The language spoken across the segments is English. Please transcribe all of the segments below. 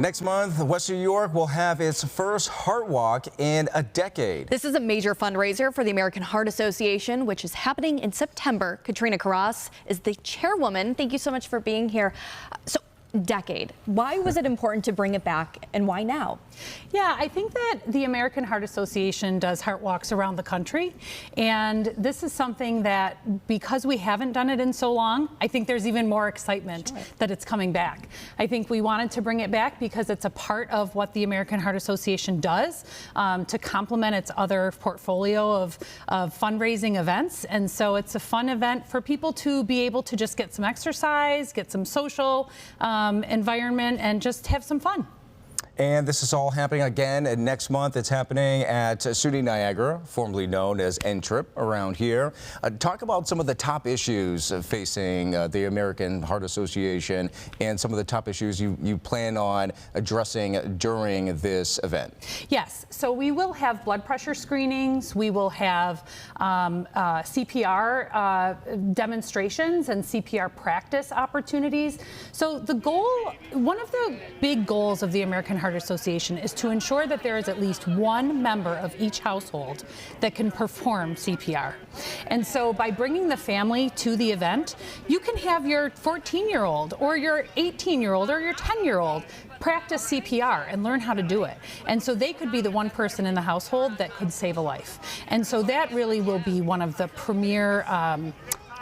Next month, Western New York will have its first Heart Walk in a decade. This is a major fundraiser for the American Heart Association, which is happening in September. Katrina Carras is the chairwoman. Thank you so much for being here. Decade. Why was it important to bring it back, and why now? Yeah, I think that the American Heart Association does heart walks around the country, and this is something that, because we haven't done it in so long, I think there's even more excitement that it's coming back. I think we wanted to bring it back because it's a part of what the American Heart Association does to complement its other portfolio of fundraising events, and so it's a fun event for people to be able to just get some exercise, get some social environment, and just have some fun. And this is all happening again next month. It's happening at SUNY Niagara, formerly known as NTRIP around here. Talk about some of the top issues facing the American Heart Association and some of the top issues you plan on addressing during this event. Yes, so we will have blood pressure screenings. We will have CPR demonstrations and CPR practice opportunities. So the goal, one of the big goals of the American Heart Association is to ensure that there is at least one member of each household that can perform CPR. And so by bringing the family to the event, you can have your 14-year-old or your 18-year-old or your 10-year-old practice CPR and learn how to do it. And so they could be the one person in the household that could save a life. And so that really will be one of the premier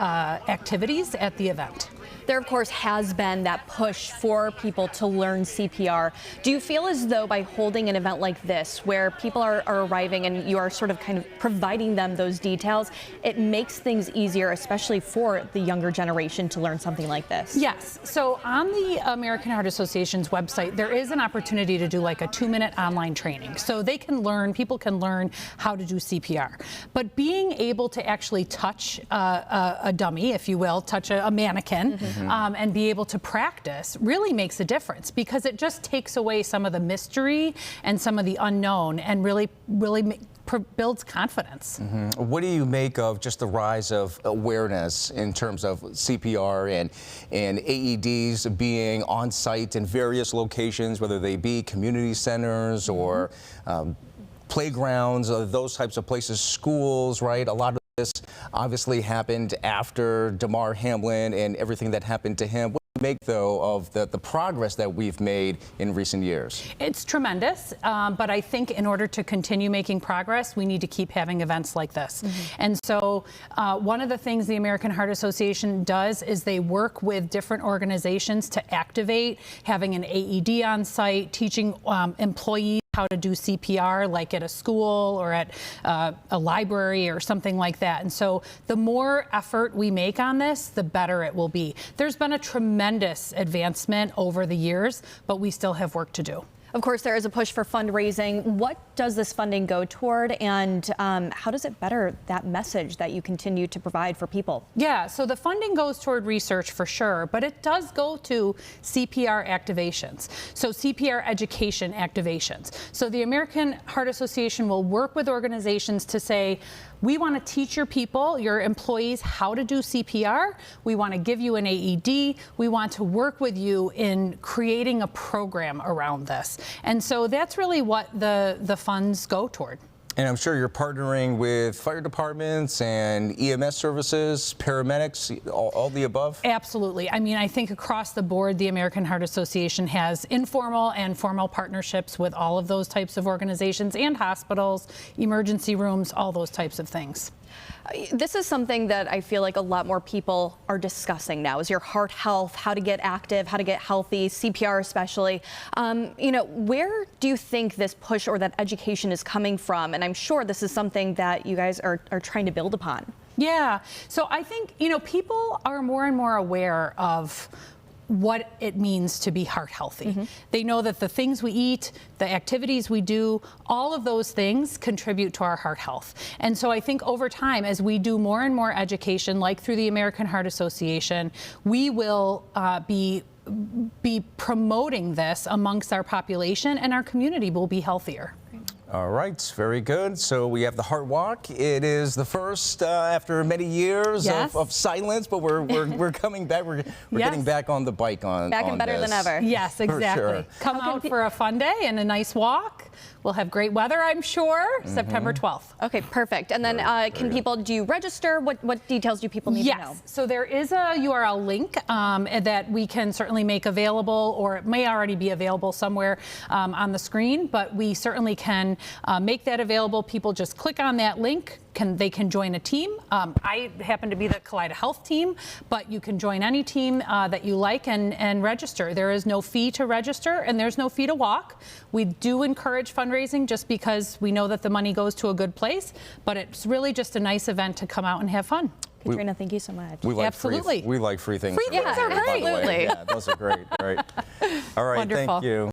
activities at the event. There, of course, has been that push for people to learn CPR. Do you feel as though by holding an event like this, where people are arriving and you are sort of kind of providing them those details, it makes things easier, especially for the younger generation, to learn something like this? Yes. So on the American Heart Association's website, there is an opportunity to do like a 2-minute online training. So they can learn, people can learn how to do CPR. But being able to actually touch a dummy, if you will, touch a mannequin, and be able to practice really makes a difference, because it just takes away some of the mystery and some of the unknown and really builds confidence. What do you make of just the rise of awareness in terms of CPR and AEDs being on site in various locations, whether they be community centers or playgrounds, those types of places, schools, right? A lot of this obviously happened after Damar Hamlin and everything that happened to him. What do you make, though, of the progress that we've made in recent years? It's tremendous, but I think in order to continue making progress, we need to keep having events like this. And so one of the things the American Heart Association does is they work with different organizations to activate having an AED on site, teaching employees how to do CPR, like at a school or at a library or something like that. And so the more effort we make on this, the better it will be. There's been a tremendous advancement over the years, but we still have work to do. Of course, there is a push for fundraising. What does this funding go toward, and how does it better that message that you continue to provide for people? Yeah, so the funding goes toward research for sure, but it does go to CPR activations, so CPR education activations. So the American Heart Association will work with organizations to say, we want to teach your people, your employees, how to do CPR. We want to give you an AED. We want to work with you in creating a program around this. And so that's really what the funds go toward. And I'm sure you're partnering with fire departments and EMS services, paramedics, all the above? Absolutely. I mean, I think across the board, the American Heart Association has informal and formal partnerships with all of those types of organizations and hospitals, emergency rooms, all those types of things. This is something that I feel like a lot more people are discussing now, is your heart health, how to get active, how to get healthy, CPR especially. You know, where do you think this push or that education is coming from? And I'm sure this is something that you guys are trying to build upon. Yeah, so I think, you know, people are more and more aware of what it means to be heart healthy. They know that the things we eat, the activities we do, all of those things contribute to our heart health. And so I think over time, as we do more and more education, like through the American Heart Association, we will be promoting this amongst our population, and our community will be healthier. All right, very good. So we have the Heart Walk. It is the first after many years Yes. of silence, but we're coming back. We're getting back on the bike on Back and better than this. ever. Yes, exactly. sure. Come out for a fun day and a nice walk. We'll have great weather, I'm sure, September 12th. Okay, perfect. And then can people, do you register? What details do people need to know? Yes, so there is a URL link that we can certainly make available, or it may already be available somewhere on the screen, but we certainly can make that available. People just click on that link. They can join a team. I happen to be the Kaleida Health team, but you can join any team that you like and register. There is no fee to register, and there's no fee to walk. We do encourage fundraising just because we know that the money goes to a good place, but it's really just a nice event to come out and have fun. Katrina, thank you so much. We like Absolutely. we like free things. Free things are by the way. great. Yeah, those are great. Right. All right. Wonderful. Thank you.